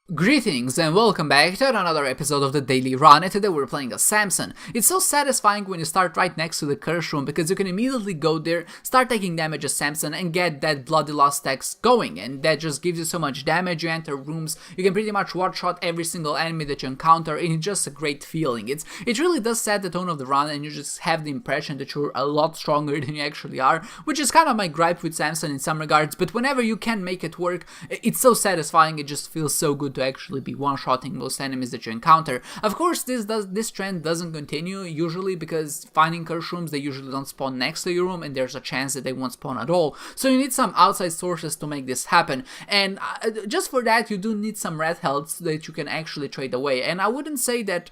Greetings and welcome back to another episode of the Daily Run, and today we're playing as Samson. It's so satisfying when you start right next to the curse room because you can immediately go there, start taking damage as Samson and get that bloody lost text going, and that just gives you so much damage. You enter rooms, you can pretty much one-shot every single enemy that you encounter, and it's just a great feeling. It really does set the tone of the run, and you just have the impression that you're a lot stronger than you actually are, which is kind of my gripe with Samson in some regards, but whenever you can make it work, it's so satisfying. It just feels so good to actually be one-shotting most enemies that you encounter. Of course, this trend doesn't continue usually because finding curse rooms, they usually don't spawn next to your room, and there's a chance that they won't spawn at all. So you need some outside sources to make this happen, and just for that you do need some red health that you can actually trade away. And I wouldn't say that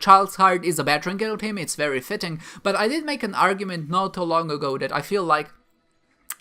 Child's Heart is a bad trinket of him, it's very fitting, but I did make an argument not too long ago that I feel like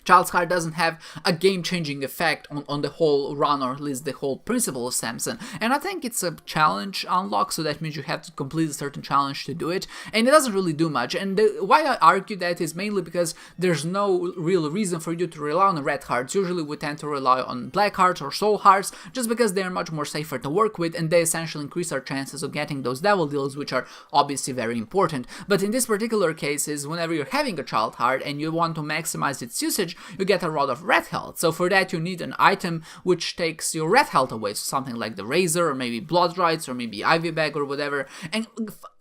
Child's Heart doesn't have a game-changing effect on the whole run, or at least the whole principle of Samson. And I think it's a challenge unlock, so that means you have to complete a certain challenge to do it, and it doesn't really do much. And why I argue that is mainly because there's no real reason for you to rely on red hearts. Usually we tend to rely on black hearts or soul hearts, just because they're much more safer to work with, and they essentially increase our chances of getting those devil deals, which are obviously very important. But in this particular case, whenever you're having a Child Heart and you want to maximize its usage, you get a lot of red health. So for that you need an item which takes your red health away, so something like the razor, or maybe blood rights, or maybe ivy bag, or whatever. And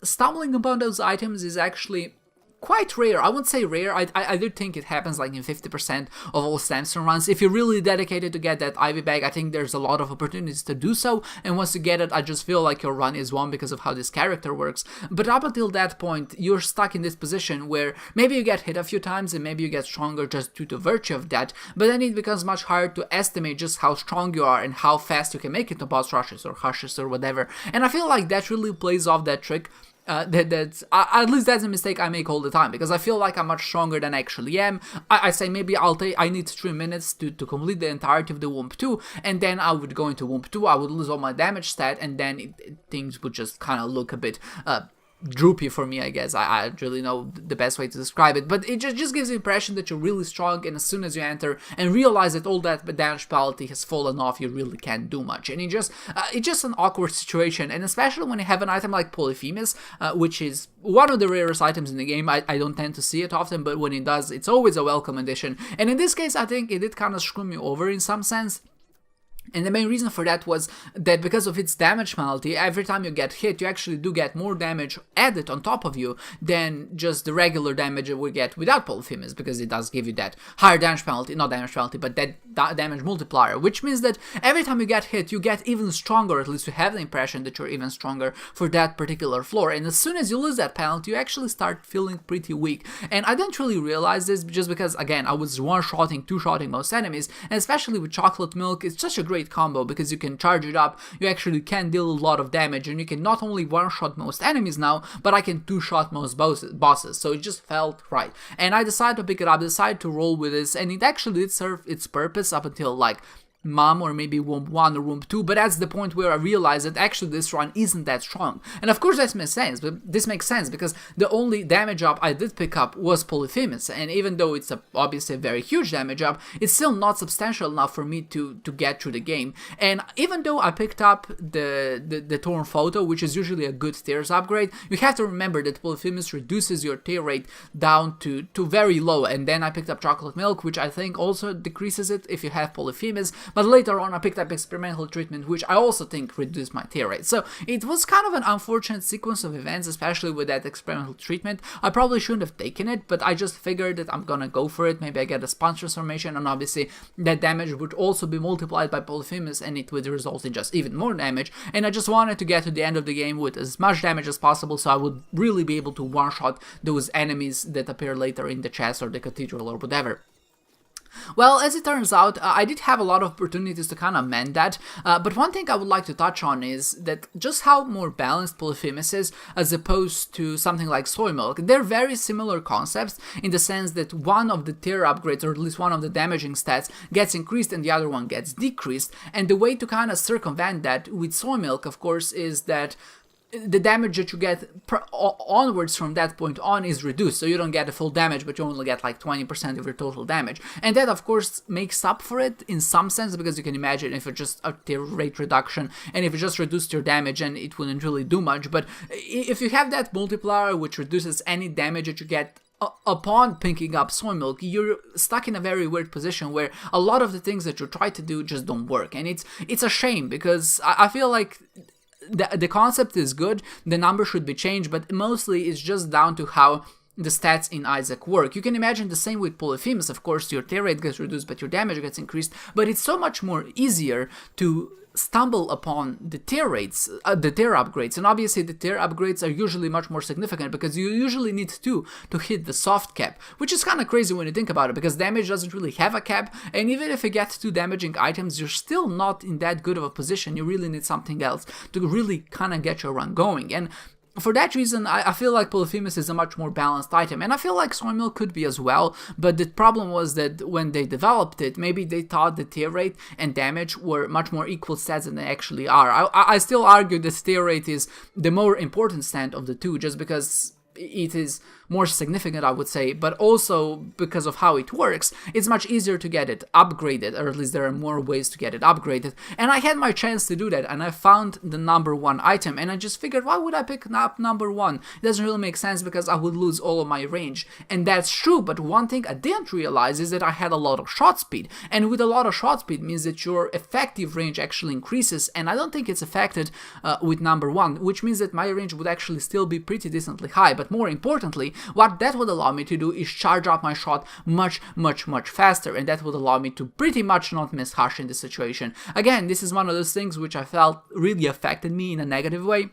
stumbling upon those items is actually quite rare. I wouldn't say rare, I do think it happens like in 50% of all Samson runs. If you're really dedicated to get that ivy bag, I think there's a lot of opportunities to do so, and once you get it, I just feel like your run is won because of how this character works. But up until that point, you're stuck in this position where maybe you get hit a few times and maybe you get stronger just due to virtue of that, but then it becomes much harder to estimate just how strong you are and how fast you can make it to boss rushes or hushes or whatever. And I feel like that really plays off that trick. At least that's a mistake I make all the time, because I feel like I'm much stronger than I actually am. I say maybe I need 3 minutes to complete the entirety of the Womp 2, and then I would go into Womp 2, I would lose all my damage stat, and then things would just kind of look a bit droopy for me, I guess. I really know the best way to describe it, but it just gives the impression that you're really strong, and as soon as you enter and realize that all that damage penalty has fallen off, you really can't do much, and it's just an awkward situation. And especially when you have an item like Polyphemus, which is one of the rarest items in the game. I don't tend to see it often, but when it does, it's always a welcome addition, and in this case I think it did kind of screw me over in some sense. And the main reason for that was that because of its damage penalty, every time you get hit, you actually do get more damage added on top of you than just the regular damage you would get without Polyphemus, because it does give you that higher damage penalty, not damage penalty, but that damage multiplier, which means that every time you get hit, you get even stronger, at least you have the impression that you're even stronger for that particular floor. And as soon as you lose that penalty, you actually start feeling pretty weak. And I didn't really realize this just because, again, I was one-shotting, two-shotting most enemies, and especially with Chocolate Milk, it's such a great combo because you can charge it up, you actually can deal a lot of damage, and you can not only one-shot most enemies now, but I can two-shot most bosses, so it just felt right. And I decided to pick it up, decided to roll with this, and it actually did serve its purpose up until like Mom or maybe Womp 1 or Womp 2, but that's the point where I realized that actually this run isn't that strong. And of course that makes sense, but this makes sense because the only damage up I did pick up was Polyphemus, and even though it's obviously a very huge damage up, it's still not substantial enough for me to get through the game. And even though I picked up the Torn Photo, which is usually a good tears upgrade, you have to remember that Polyphemus reduces your tear rate down to very low, and then I picked up Chocolate Milk, which I think also decreases it if you have Polyphemus. But later on I picked up Experimental Treatment, which I also think reduced my tear rate. So it was kind of an unfortunate sequence of events, especially with that Experimental Treatment. I probably shouldn't have taken it, but I just figured that I'm gonna go for it. Maybe I get a Sponge Transformation, and obviously that damage would also be multiplied by Polyphemus, and it would result in just even more damage. And I just wanted to get to the end of the game with as much damage as possible, so I would really be able to one-shot those enemies that appear later in the chest or the cathedral or whatever. Well, as it turns out, I did have a lot of opportunities to kind of mend that, but one thing I would like to touch on is that just how more balanced Polyphemus is as opposed to something like Soy Milk. They're very similar concepts in the sense that one of the tier upgrades, or at least one of the damaging stats, gets increased and the other one gets decreased, and the way to kind of circumvent that with Soy Milk, of course, is that the damage that you get onwards from that point on is reduced, so you don't get the full damage, but you only get like 20% of your total damage. And that, of course, makes up for it in some sense, because you can imagine if it's just a tear rate reduction, and if it just reduced your damage, and it wouldn't really do much. But if you have that multiplier, which reduces any damage that you get upon picking up soy milk, you're stuck in a very weird position where a lot of the things that you try to do just don't work. And it's a shame, because I feel like the concept is good, the number should be changed, but mostly it's just down to how the stats in Isaac work. You can imagine the same with Polyphemus. Of course, your tear rate gets reduced, but your damage gets increased, but it's so much more easier to stumble upon the tear rates, the tear upgrades, and obviously the tear upgrades are usually much more significant, because you usually need two to hit the soft cap, which is kind of crazy when you think about it, because damage doesn't really have a cap, and even if you get 2 damaging items, you're still not in that good of a position. You really need something else to really kind of get your run going. And for that reason, I feel like Polyphemus is a much more balanced item, and I feel like soy milk could be as well, but the problem was that when they developed it, maybe they thought the tear rate and damage were much more equal stats than they actually are. I still argue that tear rate is the more important stat of the two, just because it is more significant, I would say, but also because of how it works, it's much easier to get it upgraded, or at least there are more ways to get it upgraded. And I had my chance to do that, and I found the number 1 item, and I just figured, why would I pick up number 1? It doesn't really make sense, because I would lose all of my range. And that's true, but one thing I didn't realize is that I had a lot of shot speed, and with a lot of shot speed means that your effective range actually increases, and I don't think it's affected with number 1, which means that my range would actually still be pretty decently high. But more importantly, what that would allow me to do is charge up my shot much faster, and that would allow me to pretty much not miss Hush in this situation. Again, this is one of those things which I felt really affected me in a negative way,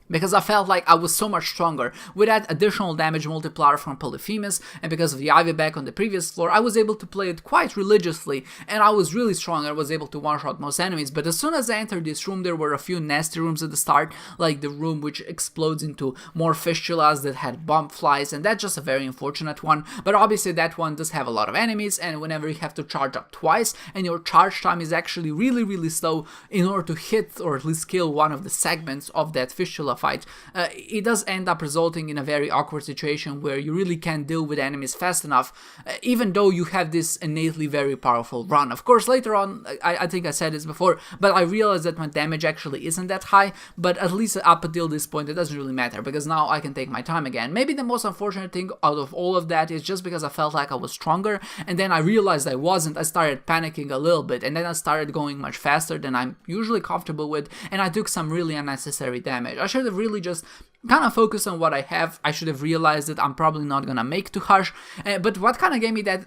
because I felt like I was so much stronger with that additional damage multiplier from Polyphemus, and because of the Ivy Bag on the previous floor, I was able to play it quite religiously, and I was really strong. I was able to one-shot most enemies. But as soon as I entered this room, there were a few nasty rooms at the start, like the room which explodes into more fistulas that had bomb flies, and that's just a very unfortunate one. But obviously that one does have a lot of enemies, and whenever you have to charge up twice, and your charge time is actually really slow in order to hit or at least kill one of the segments of that fistula fight, it does end up resulting in a very awkward situation where you really can't deal with enemies fast enough, even though you have this innately very powerful run. Of course, later on, I think I said this before, but I realized that my damage actually isn't that high, but at least up until this point it doesn't really matter, because now I can take my time again. Maybe the most unfortunate thing out of all of that is just because I felt like I was stronger, and then I realized I wasn't. I started panicking a little bit, and then I started going much faster than I'm usually comfortable with, and I took some really unnecessary damage. I should have really just kind of focused on what I have. I should have realized that I'm probably not gonna make to Hush, but what kind of gave me that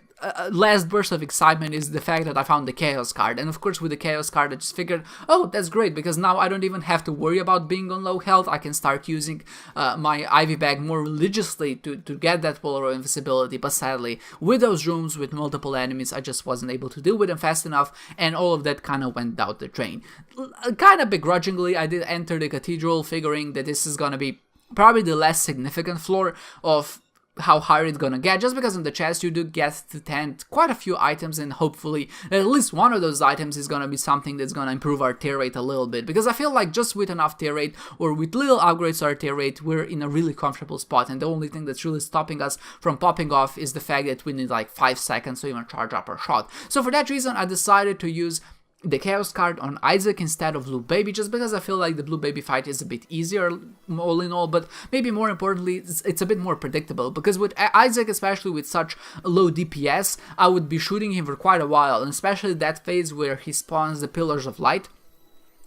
last burst of excitement is the fact that I found the Chaos card. And of course, with the Chaos card, I just figured, oh, that's great, because now I don't even have to worry about being on low health. I can start using my Ivy Bag more religiously to get that Polar Invisibility. But sadly, with those rooms with multiple enemies, I just wasn't able to deal with them fast enough, and all of that kind of went down the drain. Kind of begrudgingly, I did enter the Cathedral, figuring that this is gonna be probably the less significant floor of how hard it's gonna get, just because in the chest you do get to tend quite a few items, and hopefully at least one of those items is gonna be something that's gonna improve our tear rate a little bit, because I feel like just with enough tear rate or with little upgrades to our tear rate, we're in a really comfortable spot, and the only thing that's really stopping us from popping off is the fact that we need like 5 seconds to even charge up our shot. So for that reason, I decided to use the Chaos card on Isaac instead of Blue Baby, just because I feel like the Blue Baby fight is a bit easier all in all, but maybe more importantly, it's a bit more predictable, because with Isaac, especially with such low DPS, I would be shooting him for quite a while, and especially that phase where he spawns the Pillars of Light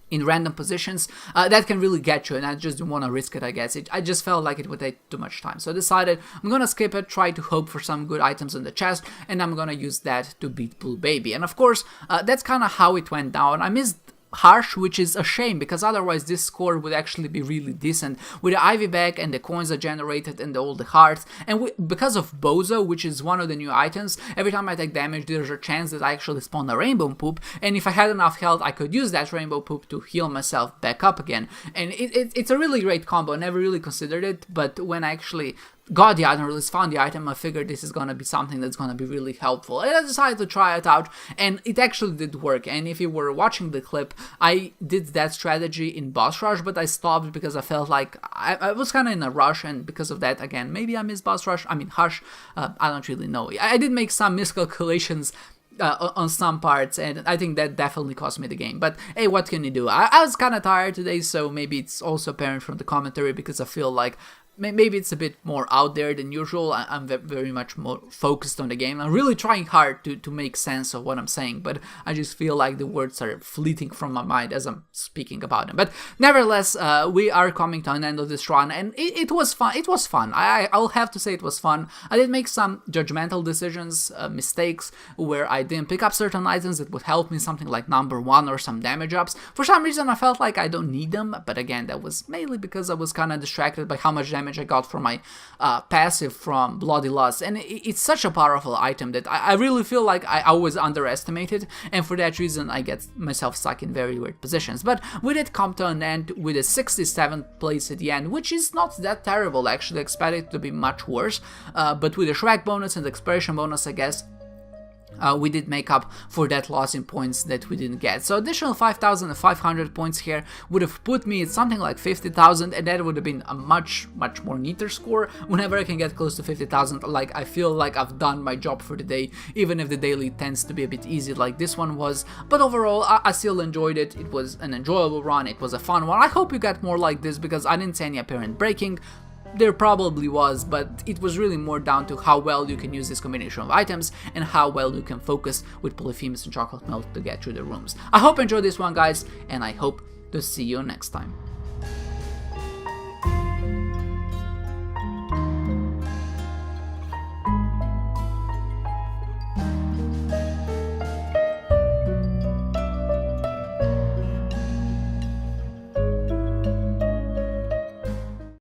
in random positions, that can really get you, and I just didn't want to risk it, I guess. I just felt like it would take too much time. So I decided I'm gonna skip it, try to hope for some good items in the chest, and I'm gonna use that to beat Blue Baby. And of course, that's kind of how it went down. I missed Harsh, which is a shame, because otherwise this score would actually be really decent with the Ivy Bag and the coins I generated and all the hearts. And because of Bozo, which is one of the new items, every time I take damage there's a chance that I actually spawn a Rainbow Poop, and if I had enough health I could use that Rainbow Poop to heal myself back up again. And it's a really great combo. I never really considered it, but when I actually got the item, or at least found the item, I figured this is gonna be something that's gonna be really helpful. And I decided to try it out, and it actually did work. And if you were watching the clip, I did that strategy in Boss Rush, but I stopped because I felt like I was kind of in a rush, and because of that, again, maybe I missed Boss Rush, Hush, I don't really know. I did make some miscalculations on some parts, and I think that definitely cost me the game. But hey, what can you do? I was kind of tired today, so maybe it's also apparent from the commentary, because I feel like maybe it's a bit more out there than usual. I'm very much more focused on the game. I'm really trying hard to make sense of what I'm saying, but I just feel like the words are fleeting from my mind as I'm speaking about them. But nevertheless, we are coming to an end of this run, and it was fun. It was fun. I'll have to say it was fun. I did make some judgmental decisions, mistakes, where I didn't pick up certain items that would help me, something like number 1 or some damage ups. For some reason, I felt like I don't need them, but again, that was mainly because I was kind of distracted by how much damage I got from my passive from Bloody Lust, and it's such a powerful item that I really feel like I always underestimate it, and for that reason I get myself stuck in very weird positions. But we did come to an end with a 67th place at the end, which is not that terrible. Actually, I expected it to be much worse, but with the Shrek bonus and the Expiration bonus, I guess we did make up for that loss in points that we didn't get. So additional 5,500 points here would have put me at something like 50,000, and that would have been a much more neater score. Whenever I can get close to 50,000, like, I feel like I've done my job for the day, even if the daily tends to be a bit easy like this one was. But overall, I still enjoyed it. It was an enjoyable run. It was a fun one. I hope you get more like this, because I didn't see any apparent breaking. There probably was, but it was really more down to how well you can use this combination of items and how well you can focus with Polyphemus and Chocolate Milk to get through the rooms. I hope you enjoyed this one, guys, and I hope to see you next time.